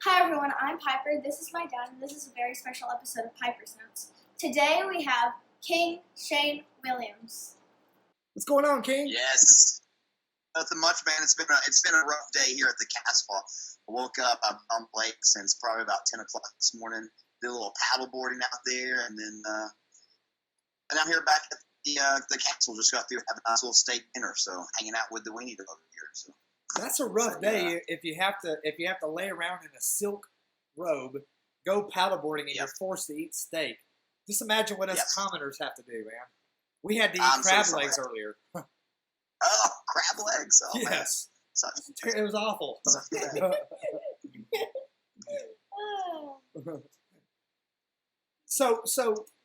Hi everyone, I'm Piper. This is my dad, and this is a very special episode of Piper's Notes. Today we have King Shane Williams. What's going on, King? Yes. Nothing much, man. It's been a rough day here at the castle. I woke up. I've been late since probably about 10 o'clock this morning. Did a little paddle boarding out there, and then and I'm here back at the castle. Just got through having a nice little steak dinner, so hanging out with the weenie dog here. So that's a rough day if you have to lay around in a silk robe, go paddleboarding, and you're forced to eat steak. Just imagine what us commoners have to do, man. We had to eat crab legs earlier. Oh, crab legs! Oh, yes, man. It was awful.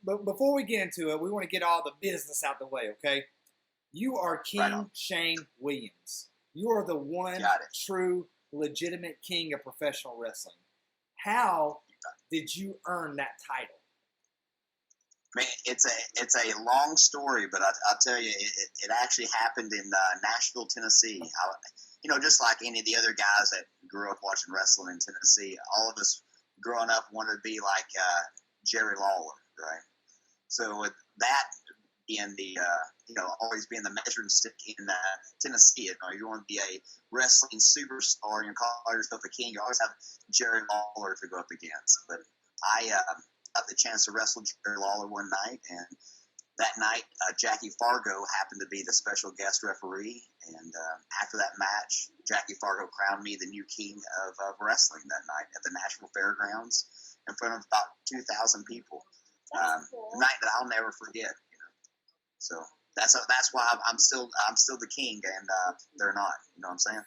But before we get into it, we want to get all the business out the way, okay? You are King Shane Williams. You are the one true, legitimate king of professional wrestling. How did you earn that title? Man, it's a long story, but I'll tell you, it actually happened in Nashville, Tennessee. Just like any of the other guys that grew up watching wrestling in Tennessee, all of us growing up wanted to be like Jerry Lawler, right? So with that being the always being the measuring stick in Tennessee, you want to be a wrestling superstar and you call yourself a king, you always have Jerry Lawler to go up against. But I got the chance to wrestle Jerry Lawler one night, and that night Jackie Fargo happened to be the special guest referee, and after that match, Jackie Fargo crowned me the new king of wrestling that night at the Nashville Fairgrounds in front of about 2,000 people. Cool. A night that I'll never forget. So that's why I'm still the king, and they're not. You know what I'm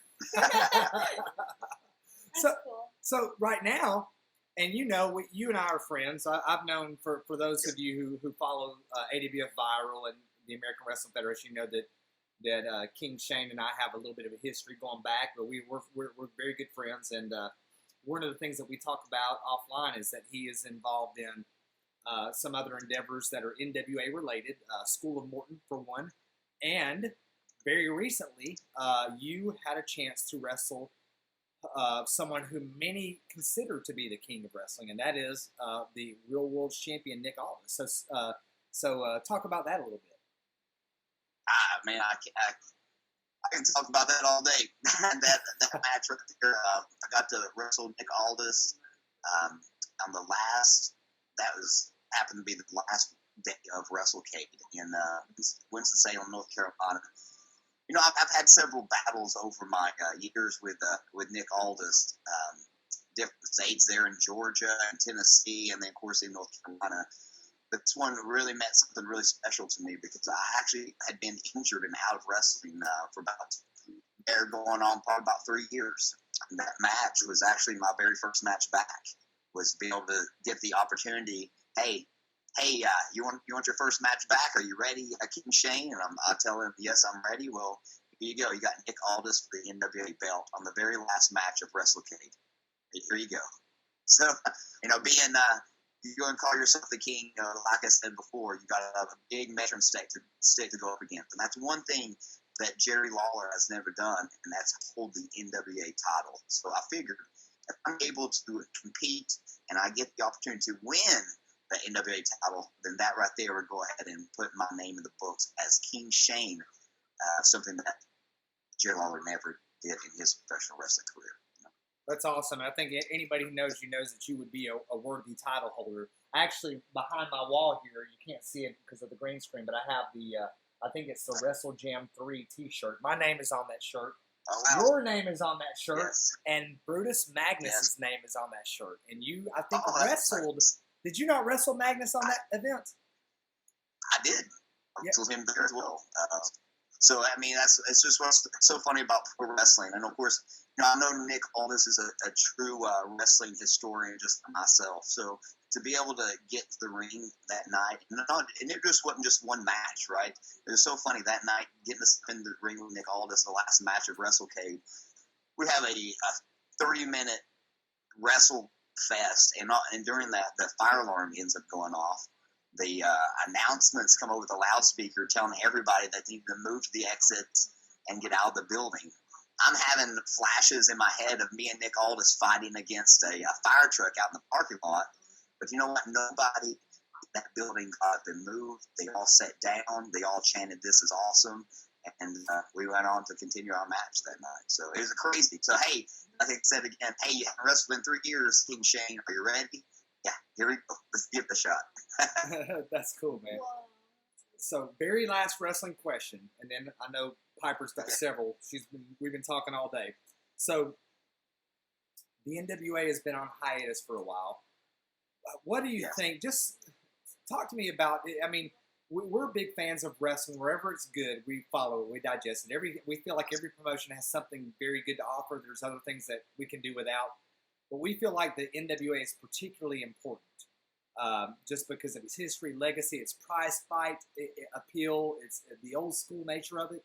saying? So right now, and you and I are friends. I've known for those of you who follow AWF Viral and the American Wrestling Federation, you know that King Shane and I have a little bit of a history going back, but we're very good friends. And one of the things that we talk about offline is that he is involved in some other endeavors that are NWA related, School of Morton for one, and very recently you had a chance to wrestle someone who many consider to be the king of wrestling, and that is the real world champion Nick Aldis. So talk about that a little bit. Man, I can talk about that all day. that match right there, I got to wrestle Nick Aldis on the last. That happened to be the last day of WrestleCade in Winston-Salem, North Carolina. I've had several battles over my years with Nick Aldis, different states there in Georgia and Tennessee, and then of course in North Carolina. But this one really meant something really special to me because I actually had been injured and out of wrestling for going on probably about 3 years. And that match was actually my very first match back. Was being able to get the opportunity. Hey, you want your first match back? Are you ready, King Shane? And I tell him, yes, I'm ready. Well, here you go. You got Nick Aldis for the NWA belt on the very last match of WrestleCade. Here you go. So, being you go and call yourself the king, like I said before, you got a big measuring stick to go up against, and that's one thing that Jerry Lawler has never done, and that's hold the NWA title. So I figured if I'm able to compete and I get the opportunity to win the NWA title, then that right there would go ahead and put my name in the books as King Shane, something that Jerry Lawler never did in his professional wrestling career. That's awesome. I think anybody who knows you knows that you would be a worthy title holder. Actually, behind my wall here, you can't see it because of the green screen, but I have I think it's the Wrestle Jam 3 t-shirt. My name is on that shirt. Oh, wow. Your name is on that shirt, Yes. and Brutus Magnus's name is on that shirt. And you, I think, Oh, that's wrestled. nice. Did you not wrestle Magnus on that event? I did. I wrestled him there as well. So I mean, it's just what's so funny about pro wrestling. And of course, I know Nick Aldis is a true wrestling historian, just like myself. So to be able to get to the ring that night, and it just wasn't just one match, right? It was so funny that night getting to spin the ring with Nick Aldis, the last match of WrestleCade. We have a 30-minute wrestle fest, and during that, the fire alarm ends up going off. The announcements come over the loudspeaker telling everybody that they need to move to the exits and get out of the building. I'm having flashes in my head of me and Nick Aldis fighting against a fire truck out in the parking lot. But you know what? Nobody in that building got to move. They all sat down. They all chanted, "This is awesome." And we went on to continue our match that night. So it was crazy. So, hey, like I said again, hey, you haven't wrestled in 3 years, King Shane. Are you ready? Yeah, here we go. Let's give it a shot. That's cool, man. Whoa. So, very last wrestling question, and then I know Piper's got several. We've been talking all day. So, the NWA has been on hiatus for a while. What do you think? Just talk to me about it. I mean, we're big fans of wrestling. Wherever it's good, we follow it, we digest it. We feel like every promotion has something very good to offer. There's other things that we can do without. But we feel like the NWA is particularly important just because of its history, legacy, its prize fight, appeal, it's the old school nature of it.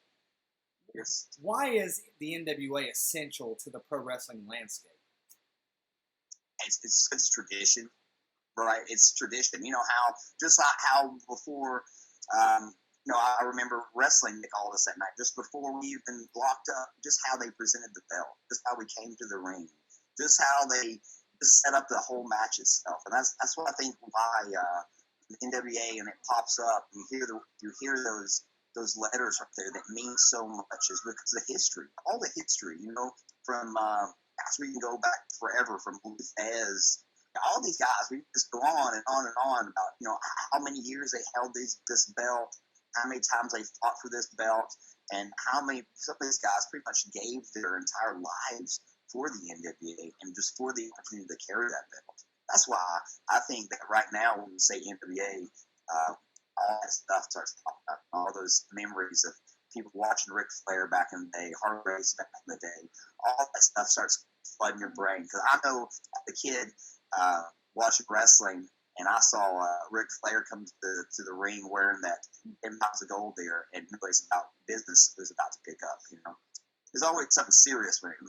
Yes. Why is the NWA essential to the pro wrestling landscape? It's tradition, right? It's tradition. You know how, just like how before, I remember wrestling Nick Aldis that night, just before we even locked up, just how they presented the belt, just how we came to the ring, just how they just set up the whole match itself. And that's what I think why the NWA, and it pops up, and you hear those letters up there that mean so much, is because of the history, all the history, from we can go back forever, from Luthez, all these guys. We just go on and on and on about how many years they held this belt, how many times they fought for this belt, and some of these guys pretty much gave their entire lives for the NWA and just for the opportunity to carry that belt. That's why I think that right now when we say NWA, all that stuff starts popping up. All those memories of people watching Ric Flair back in the day, Hard Race back in the day, all that stuff starts flooding your brain. Because I know as a kid watching wrestling, and I saw Ric Flair come to the ring wearing that 10 pounds of gold there, and it was about business was about to pick up. There's always something serious when it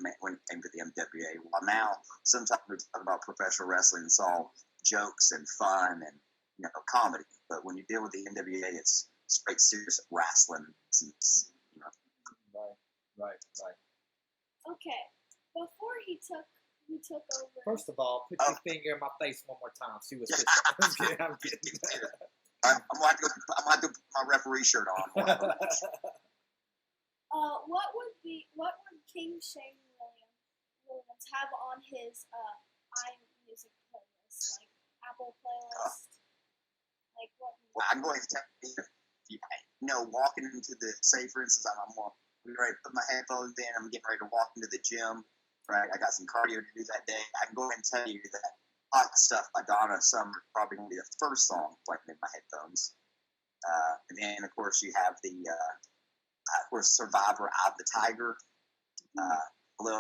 came to the NWA. While now, sometimes we talk about professional wrestling, it's all jokes and fun and comedy. But when you deal with the NWA, it's straight serious wrestling. Right. Okay. Before he took over. First of all, put your finger in my face one more time. See what's good. I'm kidding. I'm going to put my referee shirt on. What would King Shane Williams have on his iMusic playlist, like Apple playlist? Like what? Well, I'm going to tell you, walking into say for instance, I'm getting ready to put my headphones in. I'm getting ready to walk into the gym. Right, I got some cardio to do that day. I can go ahead and tell you that Hot Stuff by Donna Summer is probably going to be the first song playing in my headphones. And then, of course, you have the Survivor, Eye of the Tiger. When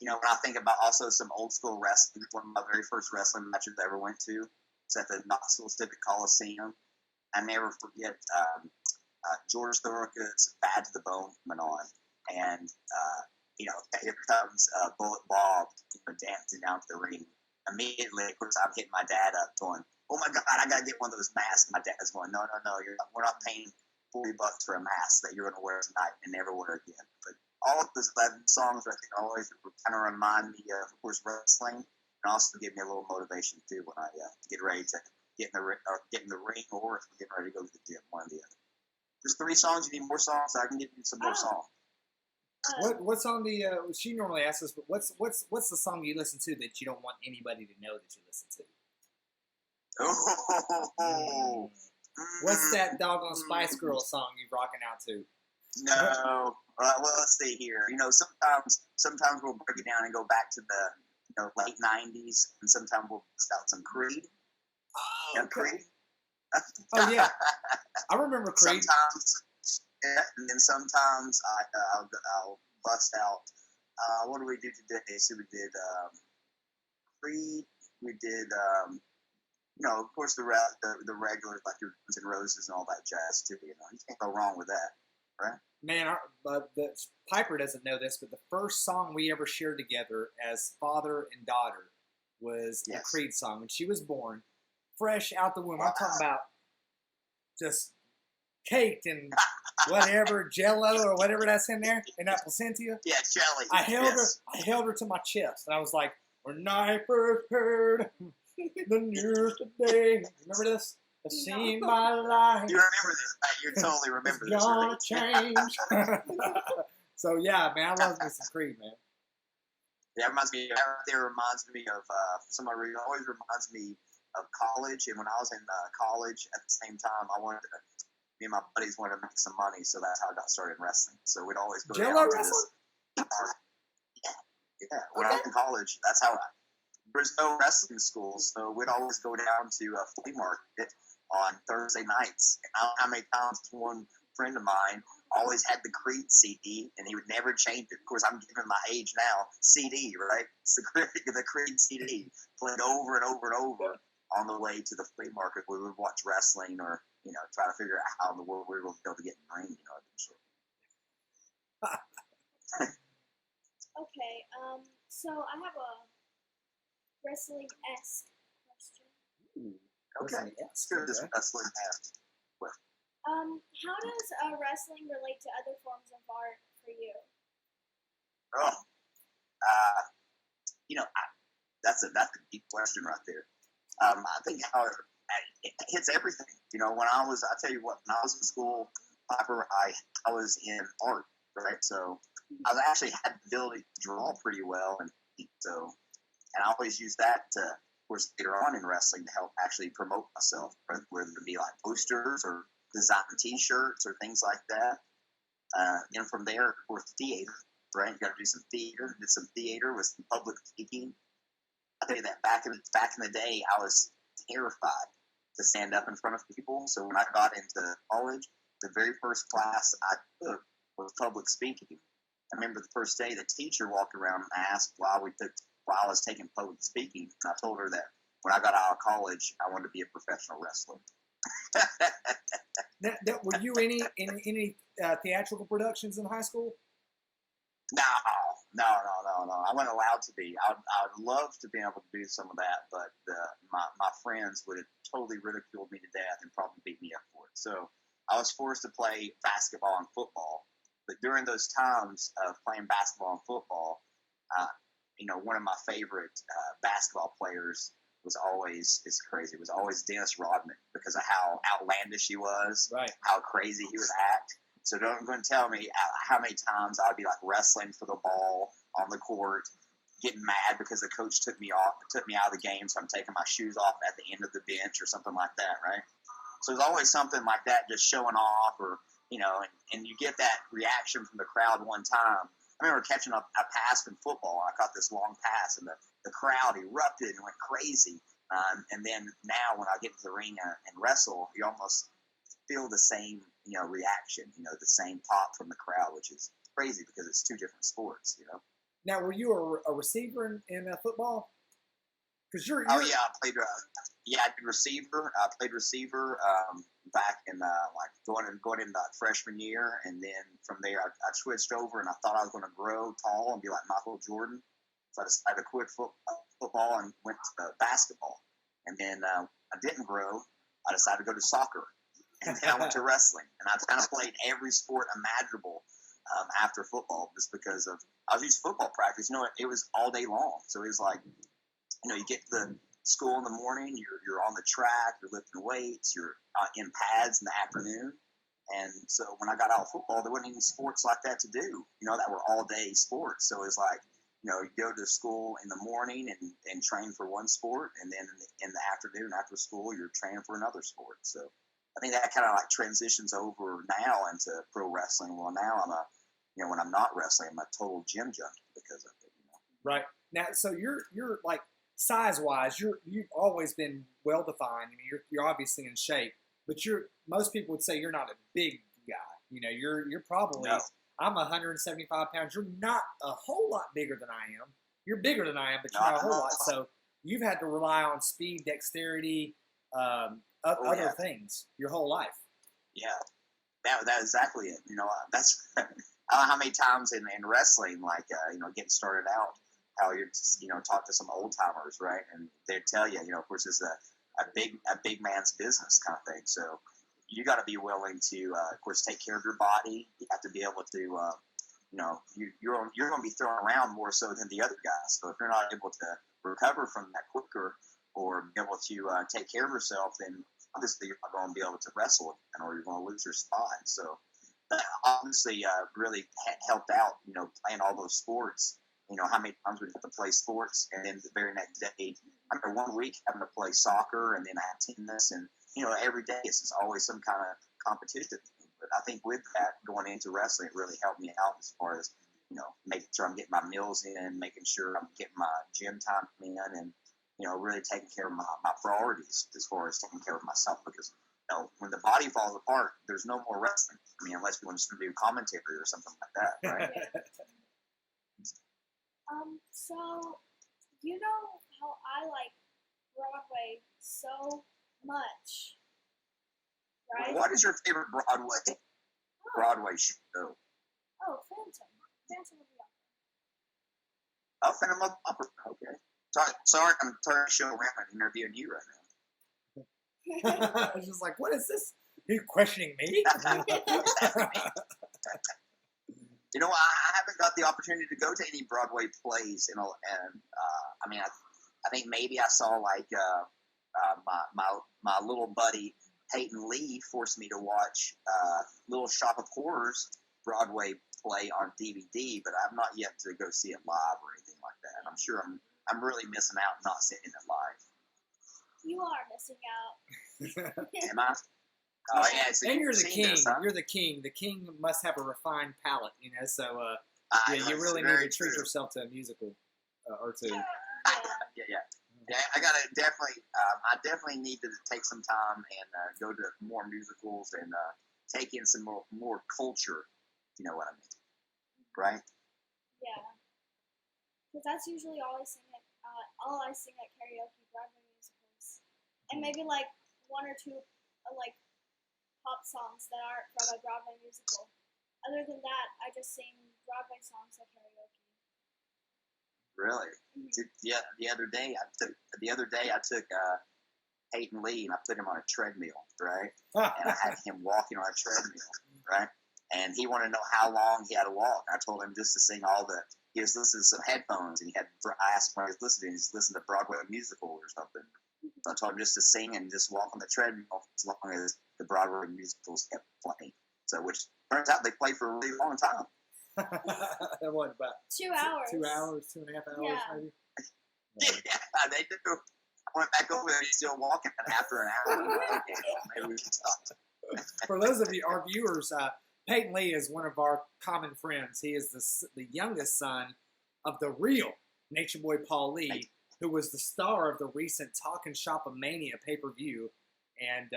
I think about also some old school wrestling, one of my very first wrestling matches I ever went to was at the Knoxville Civic Coliseum. I never forget George Thorogood's Bad to the Bone coming on. And, here comes Bullet Bob dancing down to the ring. Immediately, of course, I'm hitting my dad up going, "Oh my God, I got to get one of those masks." My dad's going, "No, we're not paying $40 for a mask that you're going to wear tonight and never wear again." But all of those 11 songs, I think, always kind of remind me of course, wrestling, and also give me a little motivation too when I get ready to get in the ring, or if we're getting ready to go to the gym, one or the other. There's 3 songs. You need more songs? I can give you some more songs. What's on the? She normally asks us, but what's the song you listen to that you don't want anybody to know that you listen to? What's that doggone Spice Girl song you rocking out to? No. Well, let's see here. Sometimes we'll break it down and go back to the late '90s, and sometimes we'll bust out some Creed. Oh, okay. Creed. Oh yeah, I remember Creed. Sometimes, yeah, and then sometimes I'll bust out. What do we do today? So we did Creed. We did, of course, the regulars like your Guns N' Roses and all that jazz too. You can't go wrong with that, right? Man, Piper doesn't know this, but the first song we ever shared together as father and daughter was a Creed song. When she was born, fresh out the womb. I'm talking about just caked and whatever, Jello or whatever that's in there, in that placenta. Yeah, jelly. I held her to my chest, and I was like, "When I first heard the news today," remember this? I've seen my life. You remember this? You totally remember this. Gonna change. So yeah, man, I love me some Creed, man. Yeah, that reminds me of for some reason. It always reminds me of college. And when I was in college, at the same time, me and my buddies wanted to make some money, so that's how I got started in wrestling. So we'd always go Jello down to wrestling? Yeah. When I was in college, that's how there's no wrestling school, so we'd always go down to a flea market on Thursday nights. And I don't know how many times one friend of mine always had the Creed CD, and he would never change it. Of course, I'm giving my age now. CD, right? It's the Creed CD played over and over and over on the way to the flea market. We would watch wrestling or try to figure out how in the world we were going to be able to get in the ring. Eventually. Okay. So I have a wrestling-esque question. Okay. This wrestling esque. How does wrestling relate to other forms of art for you? That's a deep question right there. I think how it hits everything. When I was in school, Piper, I was in art, right? So I actually had the ability to draw pretty well, and I always used that to, of course, later on in wrestling to help actually promote myself, whether it be like posters or design T-shirts or things like that. And from there, of course, theater, right? You got to do some theater. Did some theater with some public speaking. I tell you that back in the day, I was terrified to stand up in front of people. So when I got into college, the very first class I took was public speaking. I remember the first day the teacher walked around and asked why I was taking public speaking. And I told her that when I got out of college, I wanted to be a professional wrestler. Were you in any theatrical productions in high school? No. I wasn't allowed to be. I'd love to be able to do some of that, but my friends would have totally ridiculed me to death and probably beat me up for it. So I was forced to play basketball and football. But during those times of playing basketball and football, one of my favorite basketball players was always Dennis Rodman because of how outlandish he was, right? How crazy he would act. So don't go and tell me how many times I'd be like wrestling for the ball on the court, getting mad because the coach took me out of the game, so I'm taking my shoes off at the end of the bench or something like that, right? So there's always something like that, just showing off, or and you get that reaction from the crowd one time. I remember catching a pass in football. I caught this long pass, and the crowd erupted and went crazy. And then now when I get into the ring and wrestle, you almost feel the same, reaction, the same pop from the crowd, which is crazy because it's two different sports, Now, were you a receiver in football? Because you're. Oh yeah, I played. I did receiver. I played receiver back in going into freshman year, and then from there I switched over, and I thought I was going to grow tall and be like Michael Jordan, so I decided to quit football and went to basketball. And then I didn't grow. I decided to go to soccer. And then I went to wrestling, and I kind of played every sport imaginable after football, just because I was used to football practice. It was all day long, so it was like, you get to the school in the morning, you're on the track, you're lifting weights, you're in pads in the afternoon, and so when I got out of football, there wasn't any sports like that to do, that were all day sports. So it was like, you go to school in the morning and train for one sport, and then in the afternoon after school, you're training for another sport. So I think that kind of like transitions over now into pro wrestling. Well, now I'm when I'm not wrestling, I'm a total gym junkie because of it. Right. Now, so you're like size wise, you've always been well defined. I mean, you're obviously in shape, but most people would say you're not a big guy. You're probably No. I'm 175 pounds. You're not a whole lot bigger than I am. You're bigger than I am, but No, you're not a I'm whole not. lot. So you've had to rely on speed, dexterity, other things your whole life. Yeah, that exactly it. That's I don't know how many times in wrestling, like getting started out, how you're just, talk to some old timers, right? And they tell you, of course, it's a big man's business kind of thing. So you got to be willing to, of course, take care of your body. You have to be able to, you're going to be thrown around more so than the other guys. So if you're not able to recover from that quicker or be able to take care of yourself, then obviously you're not going to be able to wrestle again, or you're going to lose your spot. So that obviously really helped out, playing all those sports. How many times we have to play sports, and then the very next day, I remember one week having to play soccer, and then I had tennis, and every day it's just always some kind of competition. But I think with that, going into wrestling, it really helped me out as far as making sure I'm getting my meals in, making sure I'm getting my gym time in, and really taking care of my priorities as far as taking care of myself. Because when the body falls apart, there's no more wrestling. I mean, unless you want to do commentary or something like that, right? So, you know how I like Broadway so much, right? What is your favorite Broadway show? Oh, Phantom of the Opera. Oh, Phantom of the Opera. Okay. Sorry, I'm turning the show around and interviewing you right now. I was just like, what is this? You're questioning me? I haven't got the opportunity to go to any Broadway plays, and I mean, I think maybe I saw like my little buddy Peyton Lee forced me to watch Little Shop of Horrors Broadway play on DVD, but I've not yet to go see it live or anything like that. I'm sure I'm really missing out not seeing it live. You are missing out. Am I? Oh yeah, so and you're the king. This, huh? You're the king. The king must have a refined palate, So, you really need to treat yourself to a musical or two. Yeah. I gotta definitely. I definitely need to take some time and go to more musicals and take in some more culture. You know what I mean, right? Yeah. Because that's usually all I sing at karaoke, Broadway musicals, and maybe like one or two like pop songs that aren't from a Broadway musical. Other than that, I just sing Broadway songs at karaoke. Really? Mm-hmm. Yeah. The other day I took Peyton Lee and I put him on a treadmill, right? And I had him walking on a treadmill, right? And he wanted to know how long he had to walk. I told him just to sing he was listening to some headphones, and I asked him what he was listening to. He's listening to Broadway musical or something. So I told him just to sing and just walk on the treadmill as long as the Broadway musicals kept playing. So, which turns out they play for a really long time. What, about 2 hours? 2 hours, 2.5 hours, Yeah. maybe? Yeah, they do. I went back over there, he's still walking after an hour. Okay, well, maybe we can talk. For those of you, our viewers, Peyton Lee is one of our common friends. He is the youngest son of the real Nature Boy Paul Lee, who was the star of the recent Talkin' Shop of Mania pay-per-view. And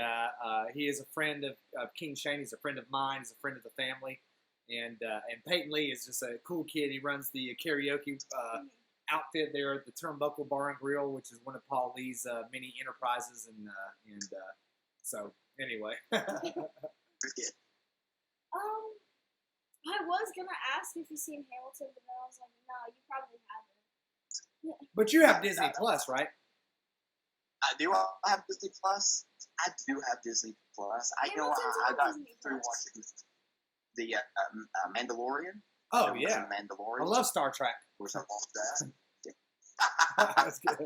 he is a friend of King Shane. He's a friend of mine. He's a friend of the family. And Peyton Lee is just a cool kid. He runs the karaoke outfit there at the Turnbuckle Bar and Grill, which is one of Paul Lee's many enterprises. And so, anyway. I was gonna ask if you've seen Hamilton, but then I was like, no, you probably haven't. But you have Disney Plus, right? I do have Disney Plus. I do have Disney Plus. I got Disney through Plus. watching the Mandalorian. Oh, yeah. Mandalorian. I love Star Trek. Of course, I watched that. That's good.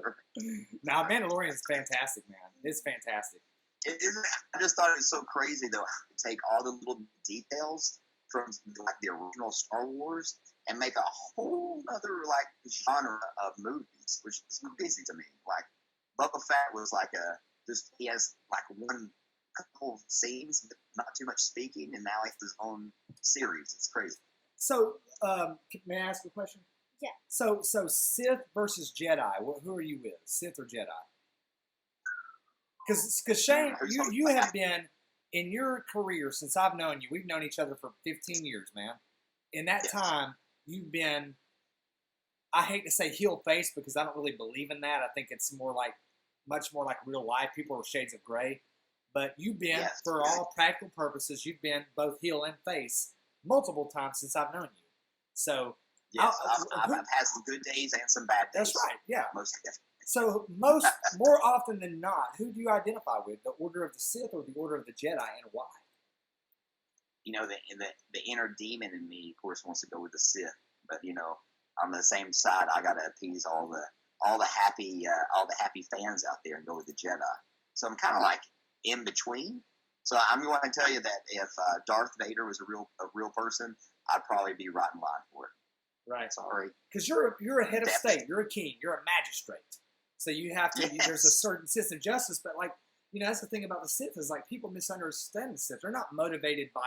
Now, Mandalorian is fantastic, man. It's fantastic. I just thought it was so crazy, though, to take all the little details from like the original Star Wars and make a whole other like genre of movies, which is crazy to me. Like Boba Fett was like he has like one couple scenes, but not too much speaking, and now he has his own series. It's crazy. So, may I ask a question? Yeah. So Sith versus Jedi. Who are you with, Sith or Jedi? Because Shane, you have been in your career since I've known you. We've known each other for 15 years, man. In that time, you've been. I hate to say heel face because I don't really believe in that. I think it's much more like real life. People are shades of gray. But you've been, for all practical purposes, you've been both heel and face multiple times since I've known you. So yes, I've had some good days and some bad days. That's right, yeah. Most definitely. So more often than not, who do you identify with? The Order of the Sith or the Order of the Jedi, and why? You know, the inner demon in me, of course, wants to go with the Sith, but you know, on the same side, I gotta appease all the happy fans out there and go with the Jedi. So I'm kind of like in between. So I'm going to tell you that if Darth Vader was a real person, I'd probably be right in line for it. Right. Sorry. Because you're a head of state, you're a king, you're a magistrate. So you have to. Yes. There's a certain system of justice, but that's the thing about the Sith is people misunderstand the Sith. They're not motivated by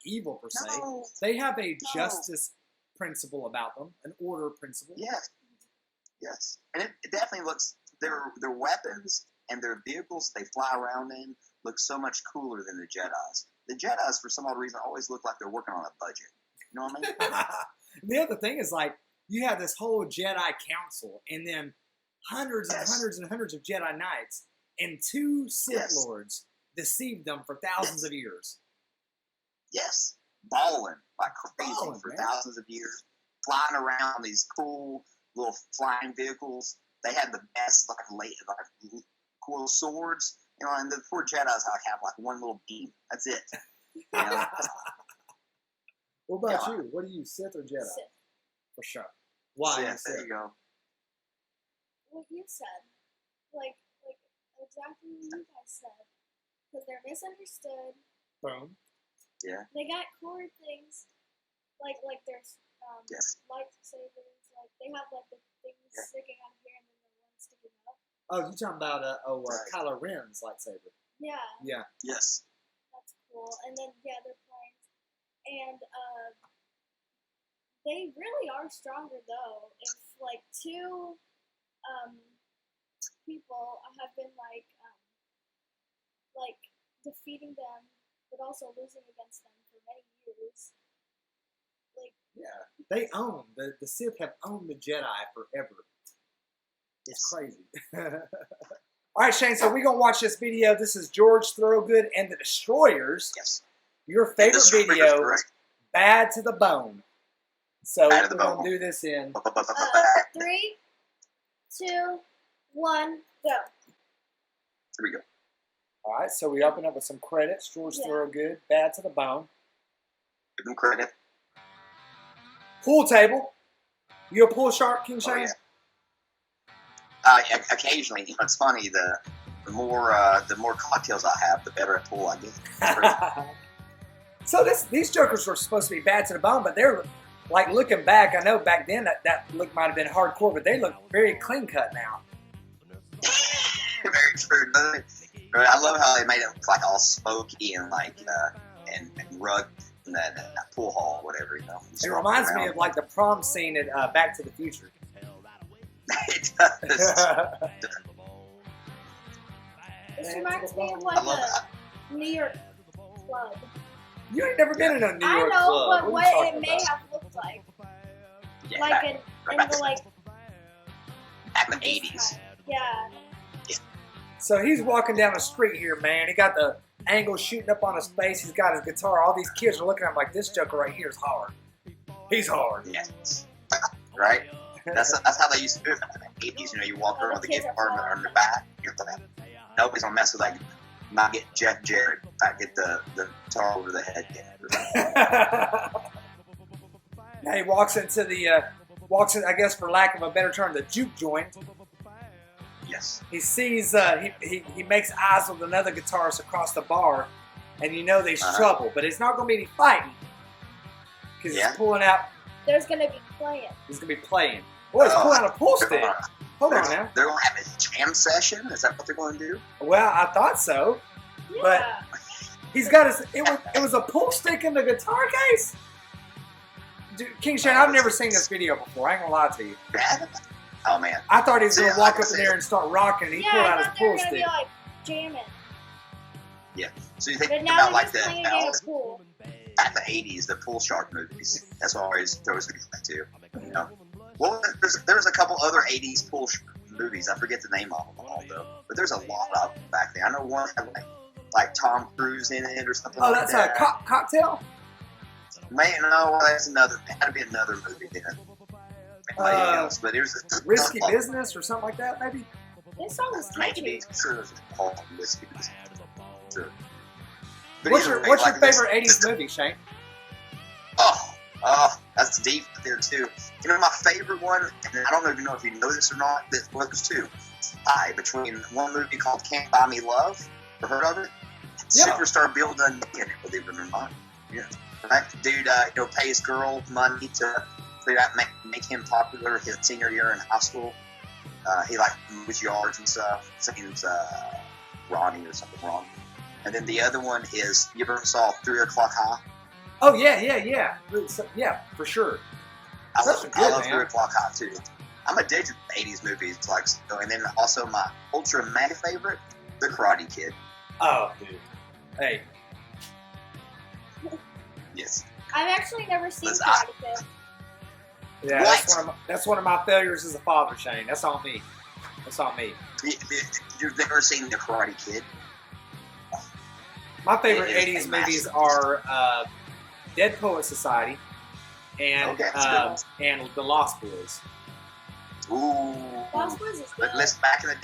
evil per se. No. They have a justice principle about them, an order principle. Yes, and it definitely looks their weapons and their vehicles they fly around in look so much cooler than the Jedi's. The Jedi's, for some odd reason, always look like they're working on a budget. You know what I mean? The other thing is you have this whole Jedi council, and then hundreds and hundreds and hundreds of Jedi Knights, and 2 Sith Lords deceived them for thousands of years. Yes, balling like crazy for thousands of years, flying around these cool little flying vehicles. They had the best cool swords, you know, and the poor Jedi's have one little beam. That's it. You know? What about you? What are you, Sith or Jedi? Sith. For sure. Why? Sith, there you go. What you said, like exactly what you guys said, because they're misunderstood. Boom. Yeah. They got cooler things, like there's lightsabers. They have the things sticking out of here and then the one sticking up. Oh, you're talking about Kylo Ren's lightsaber. Yeah. Yeah. Yes. That's cool. And then they're playing, and they really are stronger though. If 2 people have been defeating them, but also losing against them for many years. They own the Sith have owned the Jedi forever. It's crazy. All right, Shane. So we're gonna watch this video. This is George Thorogood and the Destroyers. Yes. Your favorite video, Bad to the Bone. So we're gonna do this in 3, 2, 1, go. Here we go. All right. So we open up with some credits. George Thorogood, Bad to the Bone. Give them credit. Pool table. You a pool shark, King Shane? Yeah. Occasionally, you know, it's funny. The more cocktails I have, the better at pool I get. So these jokers were supposed to be bad to the bone, but they're looking back. I know back then that look might have been hardcore, but they look very clean cut now. Very true. I love how they made it look all smoky and and rugged in that pool hall or whatever, you know. It reminds me of the prom scene at Back to the Future. It does. This reminds me of the New York club. You ain't never been in a New York club. I know, What but what it may have looked like. Yeah, in the back in the 80s. Yeah. So he's walking down the street here, man. He got the angle shooting up on his face. He's got his guitar. All these kids are looking at him like, this joker right here is hard. He's hard. Yes. Right? That's how they used to do it back in the 80s. You know, you walk around with the guitar on your back. You're like, nobody's gonna mess with that. Not get Jeff Jarrett. Not get the guitar over the head yet. Now he walks into I guess for lack of a better term, the juke joint. Yes. He sees, he makes eyes with another guitarist across the bar, and you know there's trouble, but it's not going to be any fighting. Because he's pulling out. There's going to be playing. He's going to be playing. Boy, he's pulling out a pool stick. Hold on now. They're going to have a jam session? Is that what they're going to do? Well, I thought so. Yeah. But He's got his. It was a pull stick in the guitar case. Dude, King Shane, I've never seen this video before. I ain't gonna lie to you. Oh man. I thought he was gonna walk like up in there and start rocking. And he pulled out his I thought they were pull gonna stick. be like jamming. Yeah. So you think But now about they're like just playing it in a pool. back in the '80s, the pool shark movies. That's what always throws me back to. You know. Well, there's a couple other '80s pool shark movies. I forget the name of them all though. But there's a lot of them back then. I know one had like Tom Cruise in it or something. Oh, like that's that. a cocktail. Man, no, that's another. It had to be another movie then. Else, but there's a Risky Business or something like that, maybe. This song is catchy. Maybe sure it was called Risky Business. Sure. But What's either your way, What's your like this- favorite '80s movie, Shane? Oh, that's deep there too. You know, my favorite one, and I don't even know if you know this or not. Well, there's two. Tie between one movie called "Can't Buy Me Love." Ever heard of it? Yeah. Superstar Bill Dunn in it, believe it or not. Yeah. Right? The dude, pay his girl money to make him popular his senior year in high school. He mows yards and stuff. Sings Ronnie or something wrong. And then the other one is, you ever saw 3 O'Clock High? Oh yeah, for sure. I Those love are good, 3 man. O'Clock High too. I'm addicted to 80s movies, and then also my ultra mega favorite, The Karate Kid. Oh, dude. Hey, Yes. I've actually never seen Listen, Karate Kid. yeah, What? that's one of my failures as a father, Shane. That's on me. That's on me. You've never seen The Karate Kid? My favorite It is '80s a movies masterpiece. are Dead Poet Society and Okay, that's and The Lost Boys. Ooh. Lost Boys is good. But listen, back in the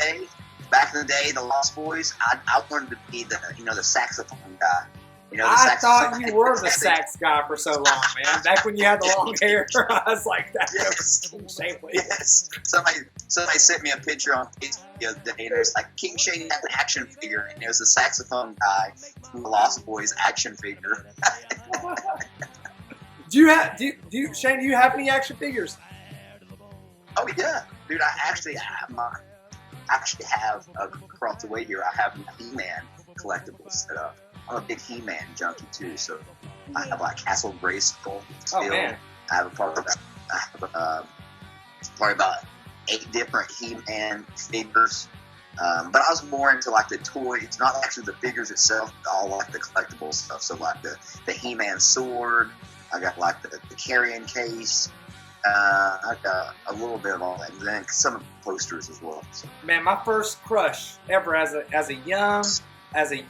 day, the Lost Boys, I wanted to be the saxophone guy. You know, the I saxophone thought you were the sax guy for so long, man. Back when you had the long hair, I was like, that Yes. was shameful. Yes. Somebody sent me a picture on Facebook the other day, and it was like King Shane had an action figure, and it was a saxophone guy from the Lost Boys action figure. Do you Shane? Do you have any action figures? Oh yeah, dude! I actually have across the way here. I have my He-Man collectibles set up. I'm a big He-Man junkie too, so I have like Castle Grayskull. Oh man, I have probably about 8 different He-Man figures. But I was more into like the toys, not actually the figures itself, but all like the collectible stuff. So like the He-Man sword, I got like the carrying case. I got a little bit of all that, and then some of the posters as well. So. man, my first crush ever as a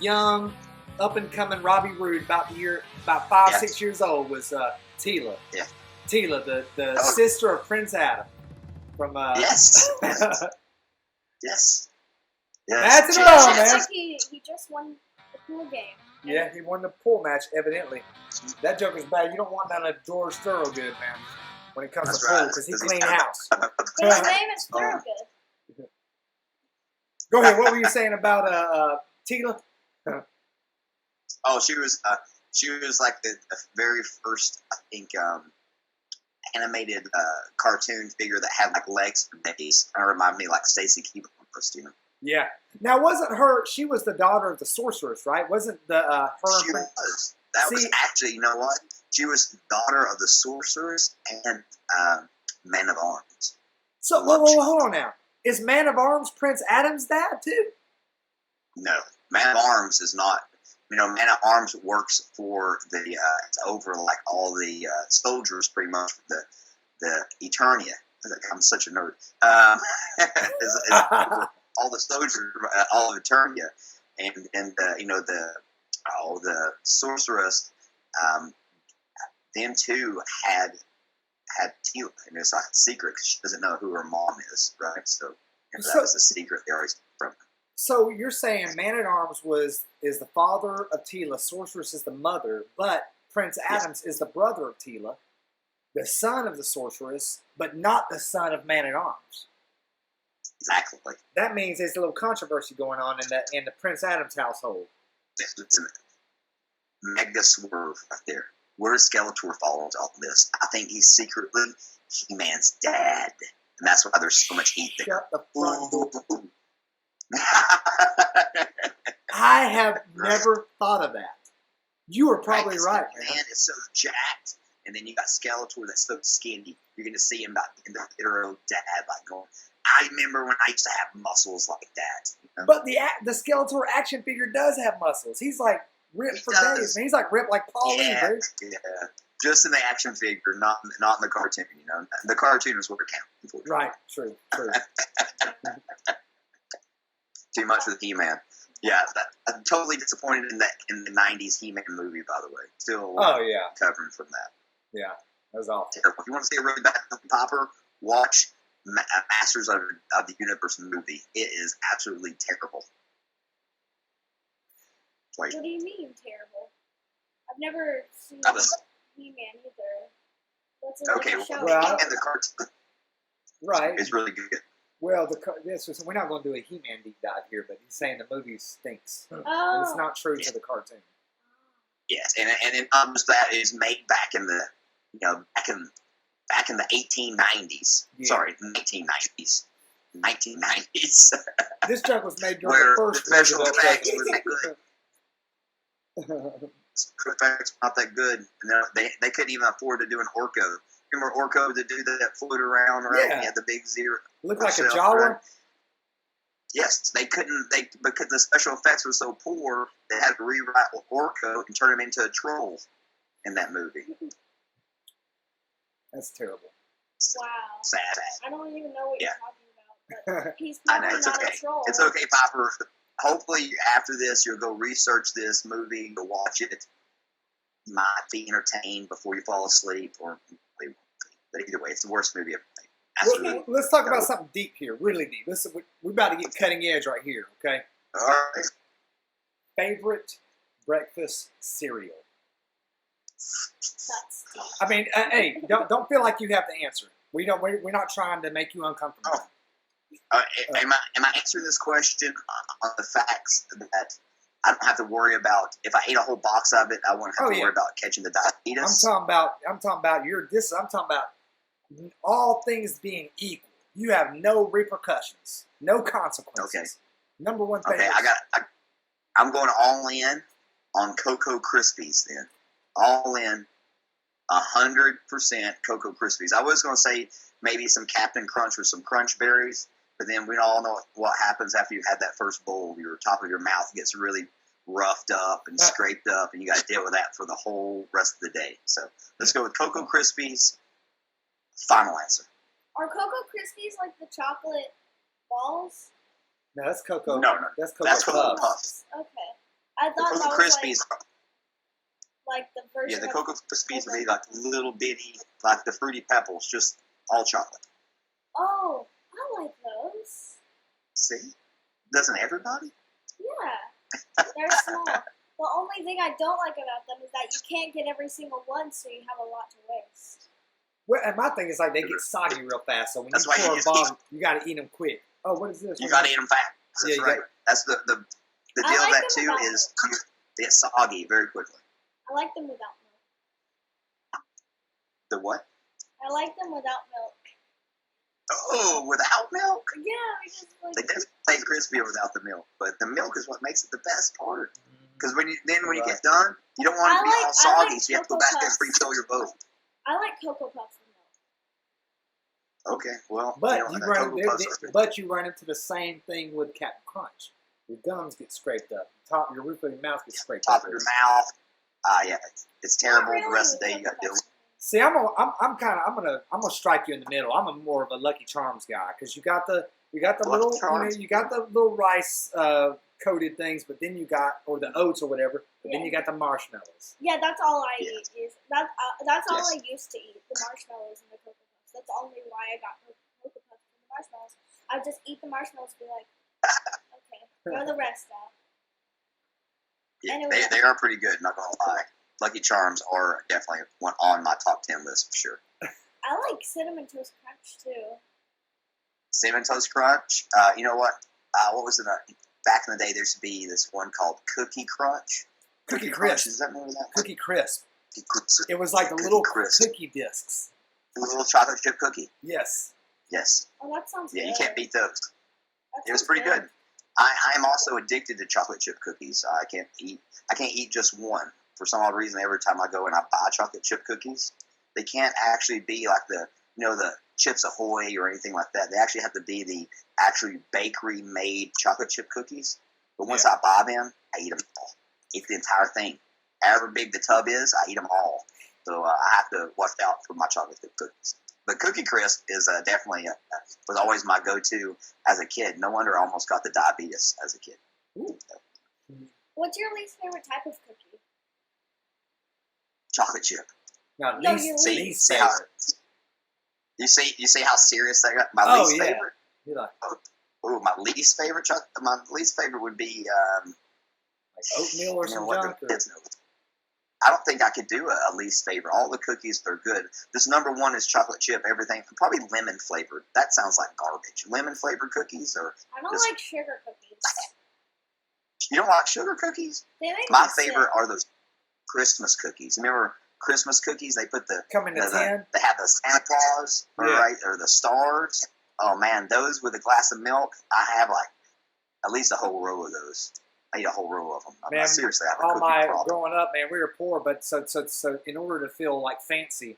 young up and coming Robbie Roode, about 5, 6 years old, was Tila. Yeah. Tila, the Oh. sister of Prince Adam from Yes. Yes. That's it Yes. all, It's man. like he just won the pool game. Yeah, he won the pool match, evidently. That joke is bad. You don't want none of George Thorogood, man, when it comes That's to pool, right. because he 'Cause he's clean kind of- house. But his name is Thorogood. Go ahead. What were you saying about Tila? Oh, she was like the very first, I think, animated cartoon figure that had like legs for days. Kind of reminded me like Stacy Keebler almost, you know. Yeah. Now, wasn't her? She was the daughter of the sorceress, right? Wasn't the her? She was. That was See- actually, you know what? She was the daughter of the sorceress and Man of Arms. So, whoa, hold on now. Is Man of Arms Prince Adam's dad too? No, Man of Arms is not. You know, Man of Arms works for the. It's over like all the soldiers, pretty much. The Eternia. I'm such a nerd. Is over all the soldiers, all of Eternia, and you know the sorceress. Them two had Tila, and it's like a secret because she doesn't know who her mom is, right? So that was the secret they always from. So you're saying Man at Arms is the father of Tila, sorceress is the mother, but Prince Adams is the brother of Tila, the son of the sorceress, but not the son of Man at Arms. Exactly. That means there's a little controversy going on in the Prince Adams household. It's a mega swerve right there. Where does Skeletor fall into all this? I think he's secretly He-Man's dad, and that's why there's so much heat there. Shut the front door. I have never thought of that. You were probably Because right, the man. man is so jacked, and then you got Skeletor that's so skinny. You're going to see him like in the literal dad, like going, I remember when I used to have muscles like that. You know? But the Skeletor action figure does have muscles. He's like ripped He for does. days, man. He's like ripped like Paulie, yeah, dude. yeah. Just in the action figure, not in the cartoon. You know, the cartoon is what counts. Right, true. Too much with He-Man. Yeah, I'm totally disappointed in the '90s He-Man movie. By the way, still Oh yeah, recovering from that. yeah, that was awful. Terrible. If you want to see a really bad popper, watch Masters of the Universe movie. It is absolutely terrible. Wait, What do you mean terrible? I've never seen that was He-Man either. What's it okay. like a show? Well, and the cartoon Right. is really good. Well, we're not going to do a He-Man deep dive here, but he's saying the movie stinks. And Oh. it's not true to the cartoon. Yes, and it comes that is made back in the back in the 1890s. Yeah. Sorry, 1990s. 1990s. This joke was made during Where the first the special Roosevelt effects presidency. Special effects not that good. And they couldn't even afford to do an Orko. Remember Orko to do that float around, right? Yeah. He had the big zero. Looked like a Right? Jawa. Yes, they couldn't. Because the special effects were so poor, they had to rewrite Orko and turn him into a troll in that movie. That's terrible. Wow. Sad. I don't even know what Yeah. you're talking about, but he's I probably know, it's not okay. a troll. It's okay, Popper. Hopefully, after this, you'll go research this movie, go watch it. You might be entertained before you fall asleep, or but either way, it's the worst movie ever made. Absolutely. Let's talk about something deep here, really deep. Listen, we're about to get cutting edge right here, okay? All right. Favorite breakfast cereal? That's deep. I mean, hey, don't feel like you have to answer. We're not trying to make you uncomfortable. Am I answering this question on the facts that I don't have to worry about if I ate a whole box of it? I won't have to worry about catching the diabetes. I'm talking about I'm talking about all things being equal. You have no repercussions, no consequences. Okay. Number one thing. Okay, I'm going all in on Cocoa Krispies then. All in, 100% Cocoa Krispies. I was going to say maybe some Captain Crunch or some Crunch Berries, but then we all know what happens after you've had that first bowl. Your top of your mouth gets really roughed up and scraped up, and you got to deal with that for the whole rest of the day. So let's go with Cocoa Krispies. Final answer. Are Cocoa Krispies like the chocolate balls? No, that's Cocoa. No. That's Cocoa That's Cocoa Puffs. Puffs. Okay. I The thought Cocoa that was Krispies. like the version Yeah, the of Cocoa Krispies would be like little bitty, like the Fruity Pebbles, just all chocolate. Oh, I like those. See? Doesn't everybody? Yeah. They're small. The only thing I don't like about them is that you can't get every single one, so you have a lot to waste. Well, and my thing is like they get soggy real fast, so when That's you why pour you a just bomb, you got to eat them quick. Oh, what is this? You got to eat them fast. Yeah, That's you right. That's the I deal like with that them too without is they get soggy very quickly. I like them without milk. The what? I like them without milk. Oh, without milk? Yeah, because They like definitely taste crispy without the milk, but the milk is what makes it the best part. Because when you Right. get done, you don't want it to be all I soggy, like so you have to go Cocoa back and Puffs. refill your bowl. I like Cocoa Puffs with milk. Okay, well, But you you know, run, Cocoa Puffs are good. but you run into the same thing with Captain Crunch. Your gums get scraped up. Your roof of your mouth gets scraped Top up. of your mouth. Yeah, it's terrible. Not The rest of the really day you got to deal with. See, I'm gonna strike you in the middle. I'm a more of a Lucky Charms guy because you got the Lucky little Charms. you got the little rice coated things, but then you got or the oats or whatever, but then Yeah. you got the marshmallows. Yeah, that's all I Yeah. eat. That's all Yes. I used to eat. The marshmallows and the Cocoa Puffs. That's only why I got Cocoa Puffs and the marshmallows. I would just eat the marshmallows and be like, okay, throw the rest out. Yeah, Anyway. they are pretty good, not gonna lie. Lucky Charms are definitely one on my top 10 list for sure. I like Cinnamon Toast Crunch too. Cinnamon Toast Crunch. You know what? What was it? Back in the day, there used to be this one called Cookie Crunch. Cookie Crunch. Crisp. Does that remember that? Cookie Crisp. Cookie Crisp. It was like the Cookie little Crisp. cookie discs. The little chocolate chip cookie. Yes. Yes. Oh, that sounds Yeah, good. you can't beat those. That It was sounds pretty good. I am also addicted to chocolate chip cookies. I can't eat just one. for some odd reason, every time I go and I buy chocolate chip cookies, they can't actually be like the Chips Ahoy or anything like that. They actually have to be the actually bakery made chocolate chip cookies. But once I buy them, I eat them all. Eat the entire thing. However big the tub is, I eat them all. So I have to watch out for my chocolate chip cookies. But Cookie Crisp is definitely was always my go-to as a kid. No wonder I almost got the diabetes as a kid. Ooh. What's your least favorite type of cookie? Chocolate chip. No, No, least, your least see how, favorite. you see how serious that got? My least favorite? You're like, Oh, my least favorite chocolate. My least favorite would be oatmeal or some what junk? the kids know. I don't think I could do a least favorite. All the cookies are good. This number one is chocolate chip. Everything probably lemon flavored. That sounds like garbage. Lemon flavored cookies or I don't like sugar cookies. you don't like sugar cookies? They make My me favorite sick. are those Christmas cookies. Remember Christmas cookies? They put Come in a tin? they have the Santa Claus Yeah. or the stars. Oh man, those with a glass of milk. I have like at least a whole row of those. I eat a whole row of them. Man, Seriously, I have a all cookie my problem. growing up, man, we were poor, but so in order to feel like fancy,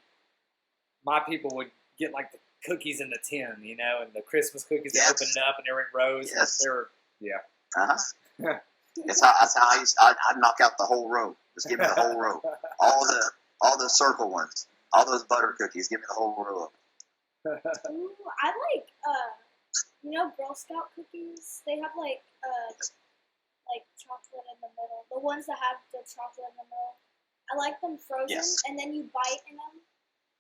my people would get like the cookies in the tin, you know, and the Christmas cookies. They Yes. open it up and they're in rows. Yes. They were, yeah. Uh-huh. That's how I'd knock out the whole row. Just give me the whole row. All the circle ones. All those butter cookies. Give me the whole row of them. Ooh, I like Girl Scout cookies. They have like chocolate in the middle. The ones that have the chocolate in the middle. I like them frozen, Yes. and then you bite in them,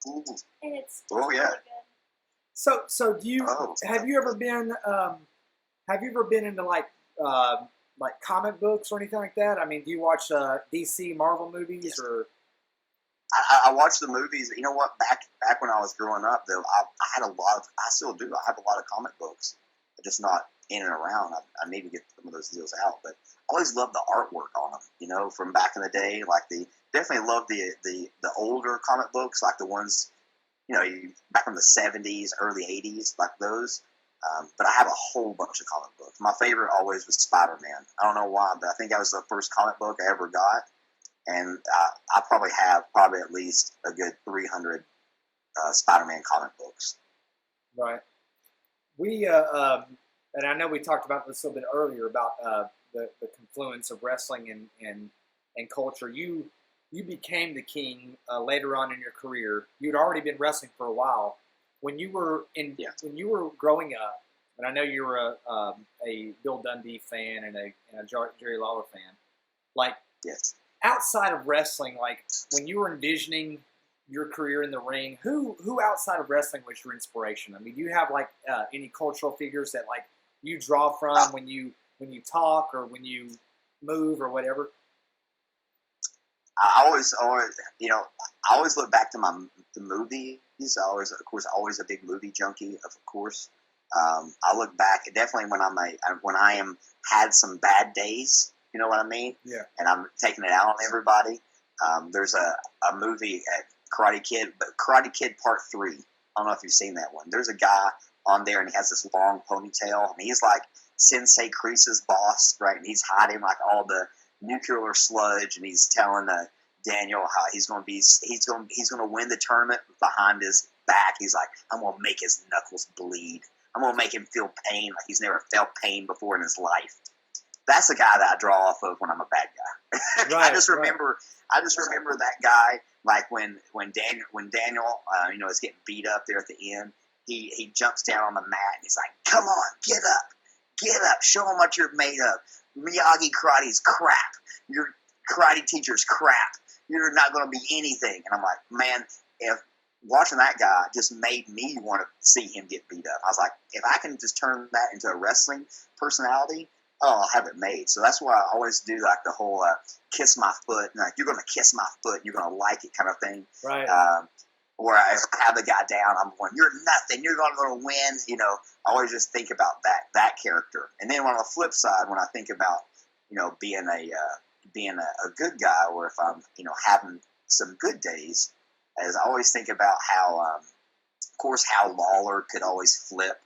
Ooh. and it's Oh, yeah. really good. So do you Oh. have you ever been into like comic books or anything like that? I mean, do you watch DC Marvel movies Yes. or? I watched the movies. You know what? Back when I was growing up, though, I had a lot of. I still do. I have a lot of comic books, but just not in and around. I need to get some of those deals out. But I always loved the artwork on them. You know, from back in the day, like definitely love the older comic books, like the ones back from the 70s, early 80s, like those. But I have a whole bunch of comic books. My favorite always was Spider-Man. I don't know why, but I think that was the first comic book I ever got. And I probably have at least a good 300 Spider-Man comic books. Right. We and I know we talked about this a little bit earlier about the confluence of wrestling and culture. You became the King later on in your career. You'd already been wrestling for a while. When you were when you were growing up, and I know you were a Bill Dundee fan and a Jerry Lawler fan. Like, Yes. outside of wrestling, like when you were envisioning your career in the ring, who outside of wrestling was your inspiration? I mean, do you have like any cultural figures that like you draw from when you talk or when you move or whatever? I always look back to the movies. I was always a big movie junkie, of course. I look back definitely when I am had some bad days. You know what I mean? Yeah. And I'm taking it out on everybody. There's a movie at Karate Kid, but Karate Kid Part 3. I don't know if you've seen that one. There's a guy on there, and he has this long ponytail, and he's like Sensei Kreese's boss, right? And he's hiding like all the nuclear sludge, and he's telling Daniel how he's going to win the tournament behind his back. He's like, I'm going to make his knuckles bleed. I'm going to make him feel pain like he's never felt pain before in his life. That's the guy that I draw off of when I'm a bad guy. Right, I just remember that guy, like when Daniel is getting beat up there at the end. He jumps down on the mat and he's like, "Come on, get up, show him what you're made of. Miyagi karate's crap. Your karate teacher's crap. You're not going to be anything." And I'm like, man, if watching that guy just made me want to see him get beat up. I was like, if I can just turn that into a wrestling personality, I'll have it made. So that's why I always do like the whole kiss my foot, like you're going to kiss my foot, and you're going to like it kind of thing. Right. Or I have the guy down, I'm going, you're nothing, you're going to win. I always just think about that character. And then on the flip side, when I think about being a good guy, or if I'm having some good days, as I always think about how, of course, how Lawler could always flip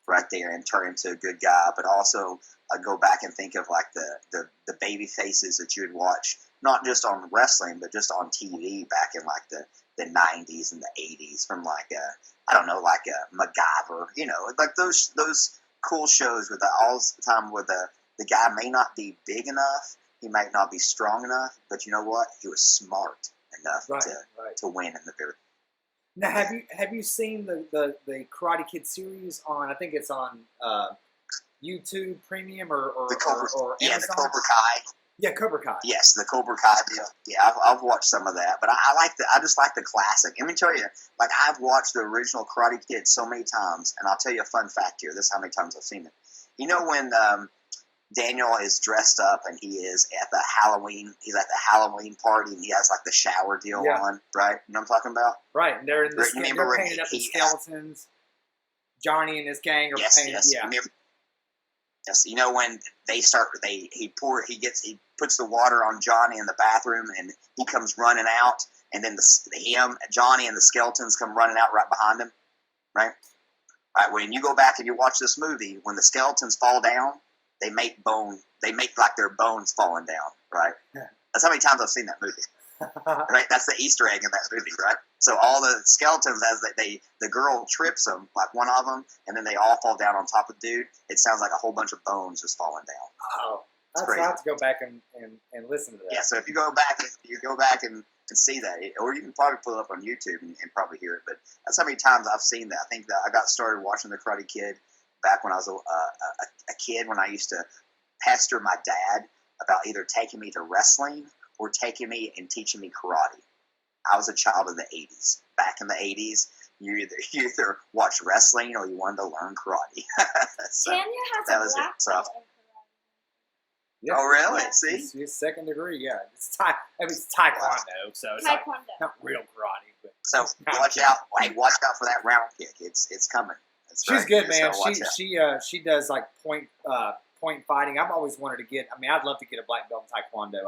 right there and turn into a good guy, but also I go back and think of like the baby faces that you would watch not just on wrestling, but just on TV back in like the 90s and the 80s, from like I don't know, like MacGyver, like those cool shows with all the time where the guy may not be big enough, he might not be strong enough, but you know what? He was smart enough to win in the very. Now, have you seen the Karate Kid series on? I think it's on YouTube Premium or Amazon? The Cobra Kai. Yeah, Cobra Kai. Yes, the Cobra Kai deal. Yeah, I've watched some of that, but I just like the classic. Let me tell you, like I've watched the original Karate Kid so many times, and I'll tell you a fun fact here. This is how many times I've seen it. You know when Daniel is dressed up and he is at the Halloween. He's at the Halloween party and he has like the shower deal on, right? You know what I'm talking about? Right. And they're in the they're painted up in skeletons. Johnny and his gang are painted. Yes. Yeah. Yes. You know when they start, he puts the water on Johnny in the bathroom and he comes running out, and then Johnny and the skeletons come running out right behind him, right? Right. When you go back and you watch this movie, when the skeletons fall down, they make like their bones falling down, right? Yeah. That's how many times I've seen that movie, right? That's the Easter egg in that movie, right? So all the skeletons, as the girl trips them, like one of them, and then they all fall down on top of the dude. It sounds like a whole bunch of bones just falling down. Oh, I have to go back and listen to that. Yeah, so if you go back and see that, or you can probably pull it up on YouTube and probably hear it. But that's how many times I've seen that. I think that I got started watching The Karate Kid back when I was a kid, when I used to pester my dad about either taking me to wrestling or taking me and teaching me karate. I was a child of the 80s. Back in the 80s, you either watched wrestling or you wanted to learn karate. So Tanya has a black belt in karate. Yeah. Oh, really? See? It's second degree, yeah. It's taekwondo, so it's like not real karate. But so watch out for that round kick. It's coming. She's good, man. She does like point fighting. I've always wanted to get. I mean, I'd love to get a black belt in taekwondo.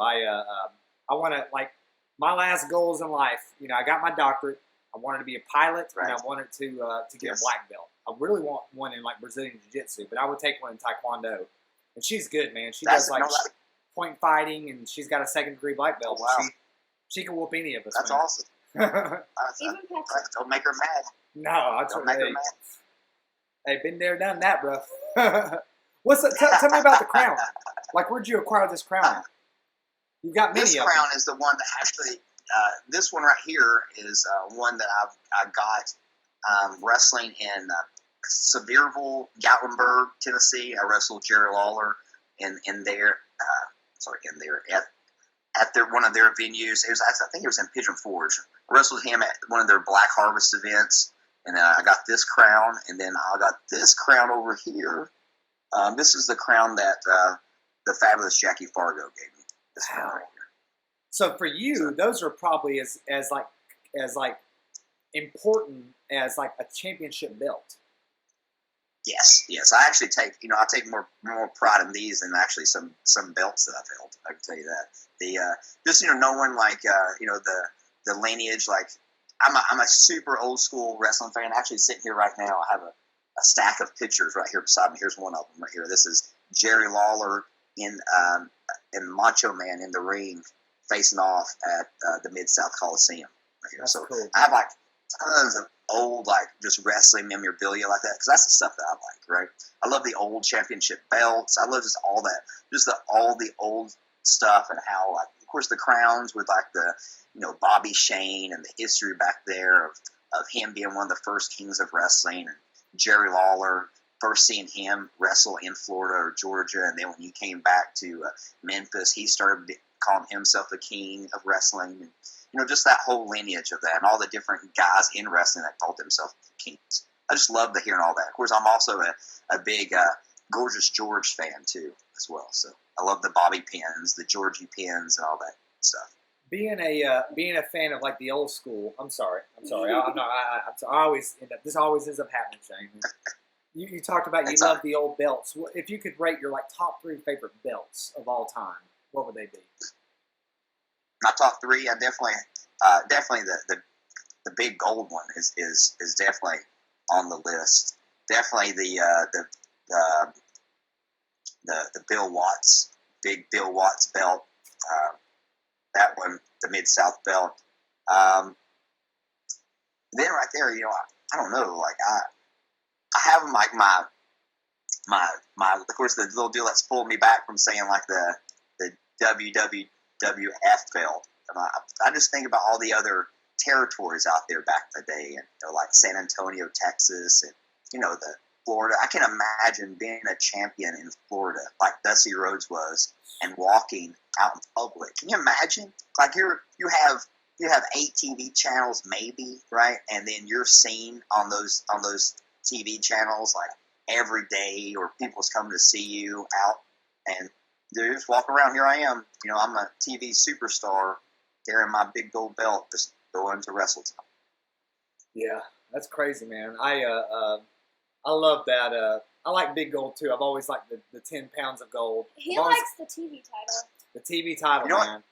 I want to, like, my last goals in life. I got my doctorate. I wanted to be a pilot, and I wanted to get a black belt. I really want one in like Brazilian jiu-jitsu, but I would take one in taekwondo. And she's good, man. She does like point fighting, and she's got a second degree black belt. Oh, wow. She can whoop any of us. That's man. awesome. Even don't make her mad. No, don't make her mad. Hey, been there, done that, bro. What's that? Tell me about the crown. Like, where'd you acquire this crown? You've got many. This of crown them. is the one that actually. This one right here is one that I got wrestling in Sevierville, Gatlinburg, Tennessee. I wrestled Jerry Lawler in there at one of their venues. It was I think it was in Pigeon Forge. I wrestled him at one of their Black Harvest events, and I got this crown, and then I got this crown over here. This is the crown that the fabulous Jackie Fargo gave me. This crown right here. So for you, those are probably as important as like a championship belt. Yes. I actually take more pride in these than actually some belts that I've held. I can tell you that. The just knowing like the lineage. Like I'm a super old school wrestling fan. Actually, sitting here right now, I have a stack of pictures right here beside me. Here's one of them right here. This is Jerry Lawler in Macho Man in the ring, facing off at the Mid-South Coliseum right here. That's so cool. I have like tons of old like just wrestling memorabilia like that because that's the stuff that I like, right? I love the old championship belts. I love just all that, just all the old stuff, and how like of course the crowns with like the Bobby Shane and the history back there of him being one of the first kings of wrestling, and Jerry Lawler. First seeing him wrestle in Florida or Georgia, and then when he came back to Memphis, he started calling himself the king of wrestling. And, just that whole lineage of that, and all the different guys in wrestling that called themselves kings. I just love to hearing all that. Of course, I'm also a big Gorgeous George fan too, as well. So I love the bobby pins, the Georgie pins, and all that stuff. Being a fan of like the old school. I'm sorry. I'm not. I always end up. This always ends up happening, Shane. You talked about you love the old belts. If you could rate your like top 3 favorite belts of all time, what would they be? My top 3, I definitely the big gold one is definitely on the list. Definitely the Bill Watts, big Bill Watts belt. that one, the Mid-South belt. Then right there, I don't know, like I have like my of course the little deal that's pulled me back from saying like the WWF belt. And I just think about all the other territories out there back in the day, and like San Antonio, Texas, and the Florida. I can imagine being a champion in Florida, like Dusty Rhodes was, and walking out in public. Can you imagine? Like you have 8 TV channels, maybe, right? And then you're seen on those TV channels like every day, or people's coming to see you out, and they just walk around. Here I am, I'm a TV superstar, carrying my big gold belt, just going to wrestle time. Yeah, that's crazy, man. I love that. I like big gold too. I've always liked the 10 pounds of gold. He likes the TV title. The TV title, man.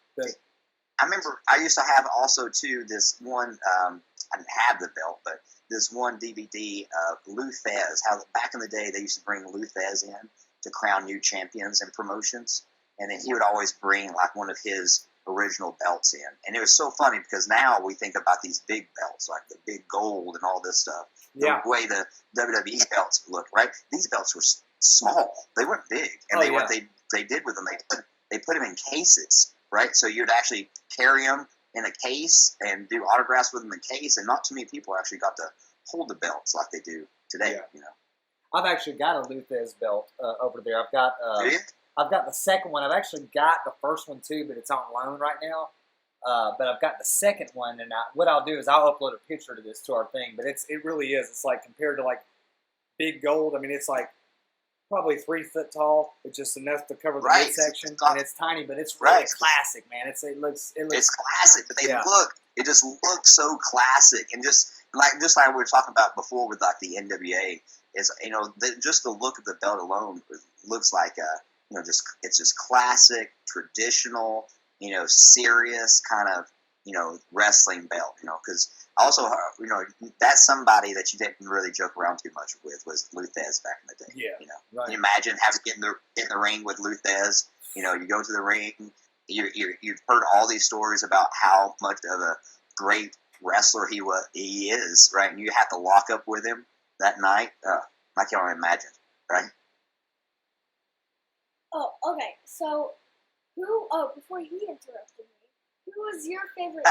I remember I used to have also too this one. I didn't have the belt, but this one DVD of Lou Thesz. How back in the day they used to bring Lou Thesz in to crown new champions and promotions, and then he would always bring like one of his original belts in. And it was so funny because now we think about these big belts, like the big gold and all this stuff. The way the WWE belts look, right? These belts were small; they weren't big, and what they did with them, they put them in cases, right? So you'd actually carry them in a case and do autographs with them in a case, and not too many people actually got to hold the belts like they do today. I've actually got a Lou Thesz belt over there. I've got the second one. I've actually got the first one too, but it's on loan right now. But I've got the second one, and what I'll do is I'll upload a picture to this to our thing. But it really is. It's like compared to like big gold. I mean, it's like probably 3 foot tall. It's just enough to cover the midsection, and it's tiny, but it's really classic, man. It looks. It's classic, but it just looks so classic, and just like we were talking about before with like the NWA is just the look of the belt alone looks like it's just classic, traditional, serious kind of wrestling belt, because also that's somebody that you didn't really joke around too much with was Lou Thesz back in the day. Right. Can you imagine having to get in the ring with Lou Thesz? You go to the ring, you've heard all these stories about how much of a great wrestler he is, right? And you have to lock up with him that night. I can't imagine, right? Oh, okay. So, before he interrupted me, who was your favorite,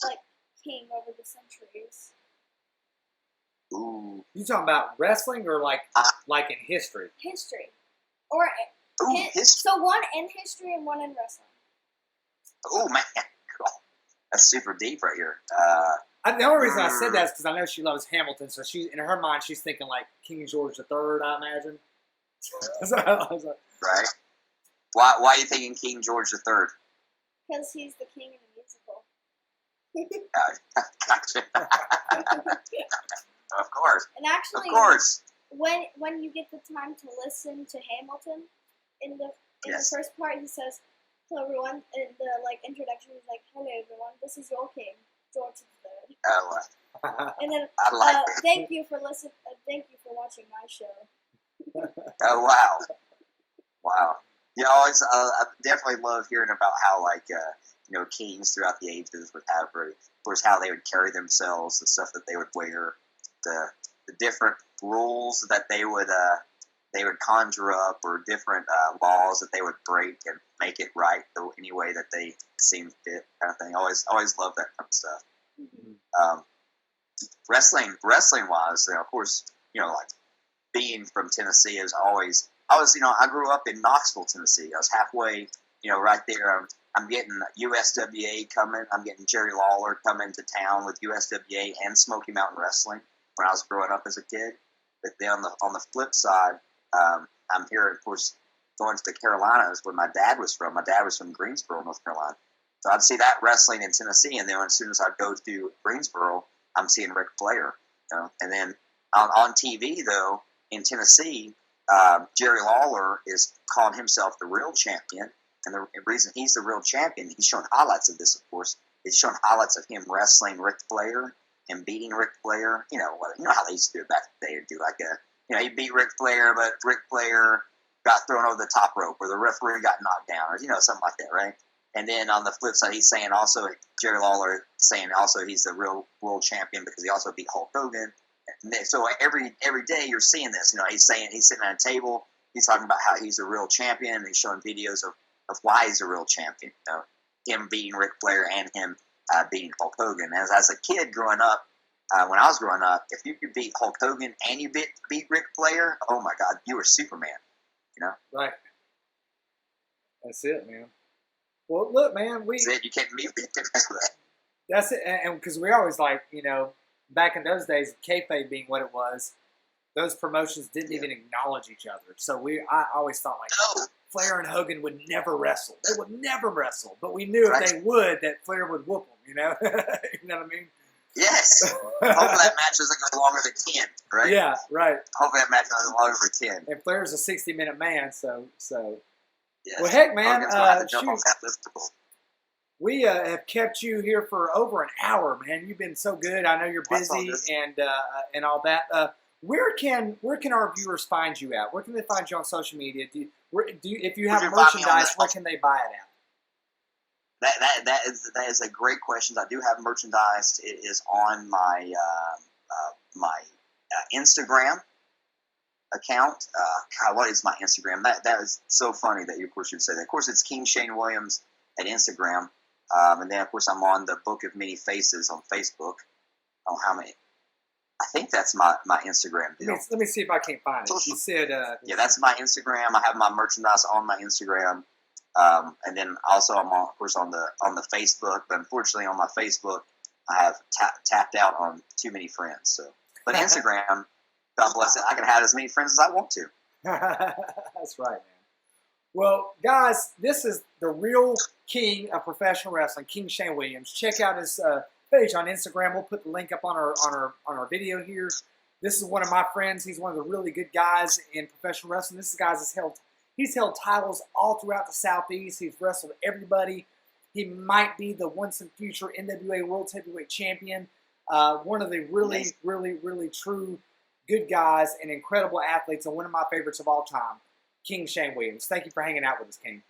like, king over the centuries? Ooh. You talking about wrestling or like in history? History. Or, so one in history and one in wrestling. Oh, man. That's super deep right here. The only reason I said that is because I know she loves Hamilton, so in her mind, she's thinking like King George III, I imagine. Right. Why are you thinking King George III? Because he's the king in the musical. Gotcha. Of course. And actually, of course. When you get the time to listen to Hamilton, in the first part, he says, "Hello everyone." In the introduction, he's like, "Hello everyone, this is your king, George III." Oh. And then I like it. thank you for listening. Thank you for watching my show. Oh wow. Wow. I definitely love hearing about how kings throughout the ages would have, of course, how they would carry themselves, the stuff that they would wear, the different rules that they would conjure up, or different laws that they would break and make it right any way that they seem fit, kind of thing. Always love that kind of stuff. Mm-hmm. Wrestling wise, of course, like being from Tennessee is always. I grew up in Knoxville, Tennessee. I was halfway, right there. I'm getting USWA coming. I'm getting Jerry Lawler coming to town with USWA and Smoky Mountain Wrestling when I was growing up as a kid. But then on the flip side, I'm here, of course, going to the Carolinas where my dad was from. My dad was from Greensboro, North Carolina. So I'd see that wrestling in Tennessee, and then as soon as I'd go to Greensboro, I'm seeing Ric Flair. And then on TV, though, in Tennessee, Jerry Lawler is calling himself the real champion, and the reason he's the real champion, he's showing highlights of this, of course. He's showing highlights of him wrestling Ric Flair and beating Ric Flair. You know how they used to do it back in the day. They'd do he beat Ric Flair, but Ric Flair got thrown over the top rope, or the referee got knocked down, or something like that, right? And then on the flip side, he's saying also Jerry Lawler saying also he's the real world champion because he also beat Hulk Hogan. So every day you're seeing this. He's saying he's sitting at a table. He's talking about how he's a real champion. And he's showing videos of why he's a real champion. Him beating Ric Flair and him beating Hulk Hogan. As a kid growing up, when I was growing up, if you could beat Hulk Hogan and you beat Ric Flair, oh my God, you were Superman. Right. That's it, man. Well, look, man, That's it. You can't meet that. That's it, and because we always back in those days, kayfabe being what it was, those promotions didn't even acknowledge each other. So I always thought Flair and Hogan would never wrestle. They would never wrestle, but we knew if they would, that Flair would whoop them. You know what I mean? Yes. Hopefully that match doesn't go longer than 10, right? Yeah, right. Hopefully that match doesn't go longer than 10. And Flair's a 60-minute man, so. Yes. Well, heck, man, shoot. We have kept you here for over an hour, man. You've been so good. I know you're busy and all that. Where can our viewers find you at? Where can they find you on social media? If you have merchandise, where can they buy it at? That is a great question. I do have merchandise. It is on my Instagram account. God, what is my Instagram? That is so funny that you, of course, you'd say that. Of course, it's King Shane Williams at Instagram, and then of course I'm on the Book of Many Faces on Facebook. Oh, how many? I think that's my Instagram deal. Let me see if I can't find it. You said yeah, that's my Instagram. I have my merchandise on my Instagram, and then also I'm of course on the Facebook. But unfortunately, on my Facebook, I have tapped out on too many friends. So, but Instagram. God bless it. I can have as many friends as I want to. That's right, man. Well, guys, this is the real king of professional wrestling, King Shane Williams. Check out his page on Instagram. We'll put the link up on our video here. This is one of my friends. He's one of the really good guys in professional wrestling. This guy he's held titles all throughout the Southeast. He's wrestled everybody. He might be the once and future NWA World Heavyweight Champion. One of the really, really, really true good guys and incredible athletes, and one of my favorites of all time, King Shane Williams. Thank you for hanging out with us, King.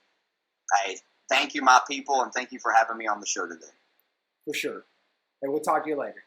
Hey, thank you, my people, and thank you for having me on the show today. For sure. And we'll talk to you later.